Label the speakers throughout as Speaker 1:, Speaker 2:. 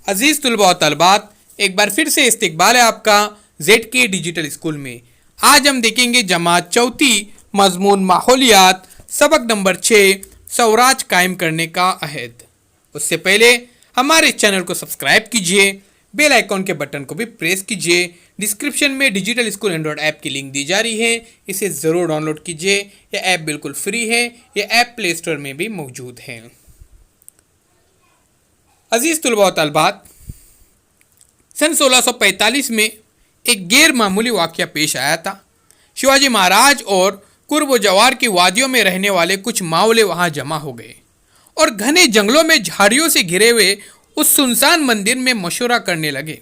Speaker 1: अजीज तुलबा और तलबात, एक बार फिर से इस्तकबाल है आपका ZK डिजिटल स्कूल में। आज हम देखेंगे जमात चौथी मजमून माहौलियात, सबक नंबर 6, स्वराज कायम करने का अहद। उससे पहले हमारे चैनल को सब्सक्राइब कीजिए, बेल आइकॉन के बटन को भी प्रेस कीजिए। डिस्क्रिप्शन में डिजिटल स्कूल एंड्रॉयड ऐप की लिंक दी जा रही है, इसे ज़रूर डाउनलोड कीजिए। यह ऐप बिल्कुल फ्री है, यह ऐप प्ले स्टोर में भी मौजूद है। अजीज तुलबा और तलबात, सन 1645 में एक गैर मामूली वाक़या पेश आया था। शिवाजी महाराज और कुर्ब जवार की वादियों में रहने वाले कुछ मावले वहां जमा हो गए और घने जंगलों में झाड़ियों से घिरे हुए उस सुनसान मंदिर में मशवरा करने लगे।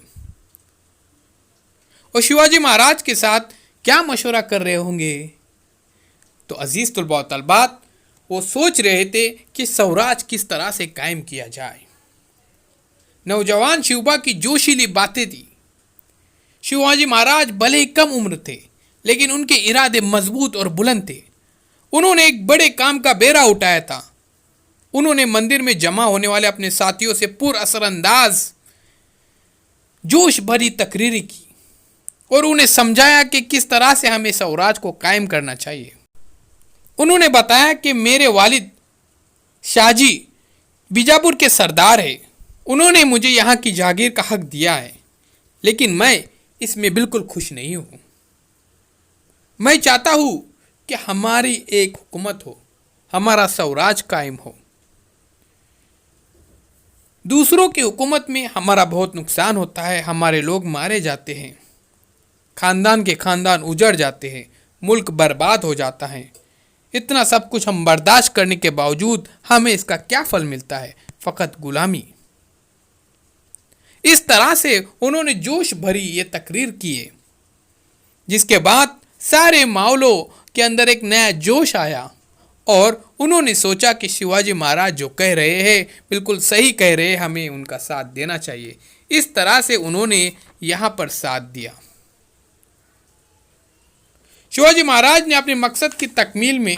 Speaker 1: और शिवाजी महाराज के साथ क्या मशवरा कर रहे होंगे? तो अजीज तुलबा और तलबात, वो सोच रहे थे कि स्वराज किस तरह से कायम किया जाए। नौजवान शिवबा की जोशीली बातें थी। शिवाजी महाराज भले ही कम उम्र थे, लेकिन उनके इरादे मजबूत और बुलंद थे। उन्होंने एक बड़े काम का बेड़ा उठाया था। उन्होंने मंदिर में जमा होने वाले अपने साथियों से पुरअसरअंदाज जोश भरी तकरीरी की और उन्हें समझाया कि किस तरह से हमें स्वराज को कायम करना चाहिए। उन्होंने बताया कि मेरे वालिद शाहजी बीजापुर के सरदार हैं। उन्होंने मुझे यहाँ की जागीर का हक दिया है, लेकिन मैं इसमें बिल्कुल खुश नहीं हूँ। मैं चाहता हूँ कि हमारी एक हुकूमत हो, हमारा स्वराज कायम हो। दूसरों की हुकूमत में हमारा बहुत नुकसान होता है, हमारे लोग मारे जाते हैं, खानदान के खानदान उजड़ जाते हैं, मुल्क बर्बाद हो जाता है। इतना सब कुछ हम बर्दाश्त करने के बावजूद हमें इसका क्या फल मिलता है? फ़कत गुलामी। इस तरह से उन्होंने जोश भरी ये तकरीर किए, जिसके बाद सारे मावलों के अंदर एक नया जोश आया और उन्होंने सोचा कि शिवाजी महाराज जो कह रहे हैं बिल्कुल सही कह रहे हैं, हमें उनका साथ देना चाहिए। इस तरह से उन्होंने यहाँ पर साथ दिया। शिवाजी महाराज ने अपने मकसद की तकमील में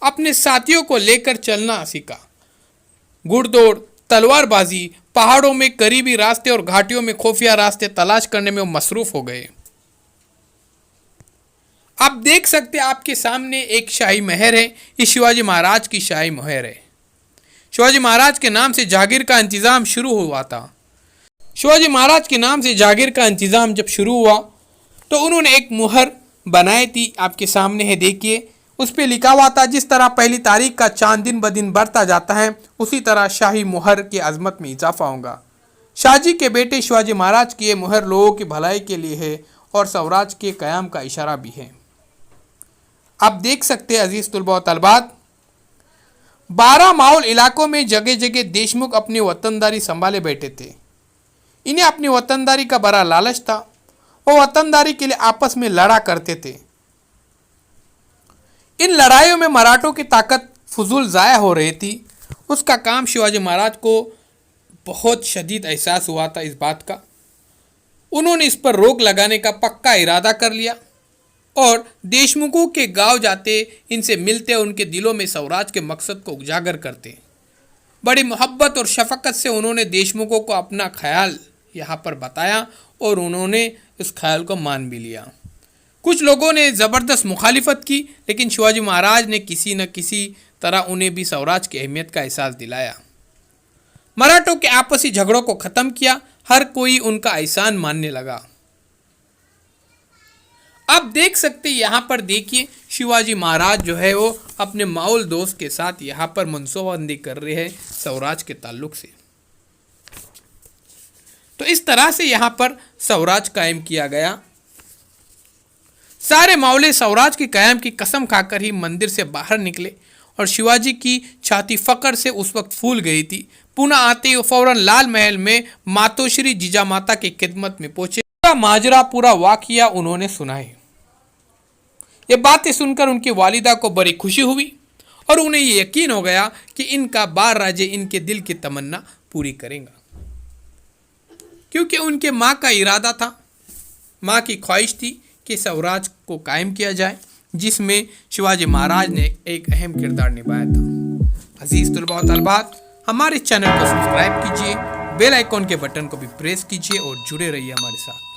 Speaker 1: अपने साथियों को लेकर चलना सीखा। घुड़दौड़, तलवारबाजी, पहाड़ों में करीबी रास्ते और घाटियों में खुफिया रास्ते तलाश करने में वो मसरूफ हो गए। आप देख सकते हैं आपके सामने एक शाही महल है। ये शिवाजी महाराज की शाही महल है। शिवाजी महाराज के नाम से जागीर का इंतजाम शुरू हुआ था। शिवाजी महाराज के नाम से जागीर का इंतजाम जब शुरू हुआ तो उन्होंने एक मुहर बनाई थी, आपके सामने है, देखिए। उस पर लिखा हुआ था, जिस तरह पहली तारीख का चांद दिन ब दिन बढ़ता जाता है, उसी तरह शाही मुहर की अजमत में इजाफा होगा। शाहजी के बेटे शिवाजी महाराज की ये मुहर लोगों की भलाई के लिए है और स्वराज के क़याम का इशारा भी है। आप देख सकते हैं अजीज तुलबा और तलबात, 12 माहौल इलाकों में जगह जगह देशमुख अपनी वतनदारी संभाले बैठे थे। इन्हें अपनी वतनदारी का बड़ा लालच था। वो वतनदारी के लिए आपस में लड़ा करते थे। इन लड़ाइयों में मराठों की ताकत फजूल ज़ाया हो रही थी। उसका काम शिवाजी महाराज को बहुत शदीद एहसास हुआ था इस बात का। उन्होंने इस पर रोक लगाने का पक्का इरादा कर लिया और देशमुखों के गांव जाते, इनसे मिलते, उनके दिलों में स्वराज के मकसद को उजागर करते। बड़ी मोहब्बत और शफकत से उन्होंने देशमुखों को अपना ख्याल यहाँ पर बताया और उन्होंने इस ख्याल को मान भी लिया। कुछ लोगों ने ज़बरदस्त मुखालिफत की, लेकिन शिवाजी महाराज ने किसी न किसी तरह उन्हें भी स्वराज की अहमियत का एहसास दिलाया। मराठों के आपसी झगड़ों को ख़त्म किया। हर कोई उनका एहसान मानने लगा। आप देख सकते यहाँ पर, देखिए, शिवाजी महाराज जो है वो अपने माउल दोस्त के साथ यहाँ पर मनसूबाबंदी कर रहे हैं स्वराज के ताल्लुक से। तो इस तरह से यहाँ पर स्वराज कायम किया गया। सारे मावले स्वराज के कायम की कसम खाकर ही मंदिर से बाहर निकले और शिवाजी की छाती फकर से उस वक्त फूल गई थी। पुनः आते ही फौरन लाल महल में मातोश्री जीजामाता की खिदमत में पहुंचे। पूरा माजरा, पूरा वाकया उन्होंने सुनाए। ये बातें सुनकर उनकी वालिदा को बड़ी खुशी हुई और उन्हें ये यकीन हो गया कि इनका बार राजे इनके दिल की तमन्ना पूरी करेगा, क्योंकि उनके माँ का इरादा था, माँ की ख्वाहिश थी कि स्वराज को कायम किया जाए, जिसमें शिवाजी महाराज ने एक अहम किरदार निभाया था। अजीज तुलबा और तलबात, हमारे चैनल को सब्सक्राइब कीजिए, बेल आइकॉन के बटन को भी प्रेस कीजिए और जुड़े रहिए हमारे साथ।